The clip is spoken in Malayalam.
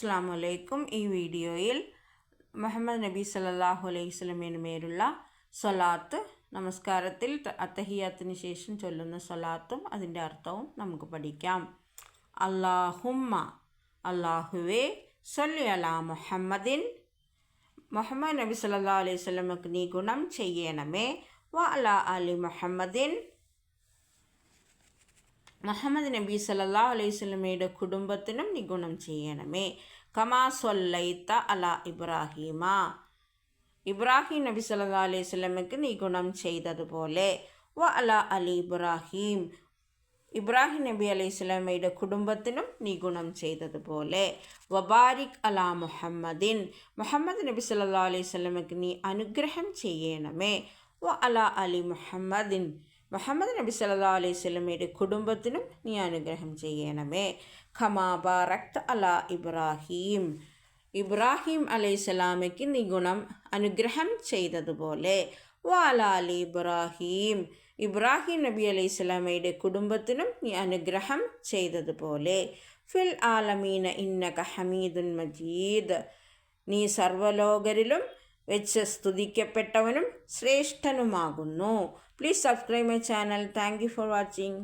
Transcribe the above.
അസ്സലാമു അലൈക്കും. ഈ വീഡിയോയിൽ മുഹമ്മദ് നബി സല്ലല്ലാഹു അലൈഹി വസല്ലമയുടെ മേലുള്ള സ്വലാത്ത്, നമസ്കാരത്തിൽ അത്തഹിയാത്തിന് ശേഷം ചൊല്ലുന്ന സ്വലാത്തും അതിൻ്റെ അർത്ഥവും നമുക്ക് പഠിക്കാം. അല്ലാഹുമ്മ, അല്ലാഹുവേ, സല്ലി അലാ മുഹമ്മദിൻ, മുഹമ്മദ് നബി സല്ലല്ലാഹു അലൈഹി വസല്ലമക്ക് നീ ഗുണം ചെയ്യണമേ. വ അലാ അലി മുഹമ്മദിൻ, മുഹമ്മദ് നബി സല്ലല്ലാഹു അലൈഹി വസല്ലമയുടെ കുടുംബത്തിനും നീ ഗുണം ചെയ്യണമേ. കമാ സ്വല്ലൈത അലാ ഇബ്രാഹീമ, ഇബ്രാഹിം നബി സല്ലല്ലാഹു അലൈഹി വസല്ലമക്ക് നീ ഗുണം ചെയ്തതുപോലെ. വ അലാ അലി ഇബ്രാഹിം, ഇബ്രാഹിം നബി അലൈഹി സ്വലമയുടെ കുടുംബത്തിനും നീ ഗുണം ചെയ്തതുപോലെ. വബാരിക് അലാ മുഹമ്മദിൻ, മുഹമ്മദ് നബി സല്ലല്ലാഹു അലൈഹി വസല്ലമക്ക് നീ അനുഗ്രഹം ചെയ്യണമേ. വ അലാ അലി മുഹമ്മദിൻ, മുഹമ്മദ് നബി സല്ലല്ലാഹു അലൈഹി വസല്ലമയുടെ കുടുംബത്തിനും നീ അനുഗ്രഹം ചെയ്യണമേ. ഖമാ ബാറക്ത അലാ ഇബ്രാഹിം, ഇബ്രാഹിം അലൈഹിസ്സലാമയ്ക്ക് നീ അനുഗ്രഹം ചെയ്തതുപോലെ. വ അലാ അലി ഇബ്രാഹിം, ഇബ്രാഹിം നബി അലൈഹിസ്സലാമയുടെ കുടുംബത്തിനും നീ അനുഗ്രഹം ചെയ്തതുപോലെ. ഫിൽ ആലമീന ഇന്നക ഹമീദുൻ മജീദ്, നീ സർവ്വലോകരിലും വെച്ച് സ്തുതിക്കപ്പെട്ടവനും ശ്രേഷ്ഠനുമാകുന്നു. Please subscribe my channel. Thank you for watching.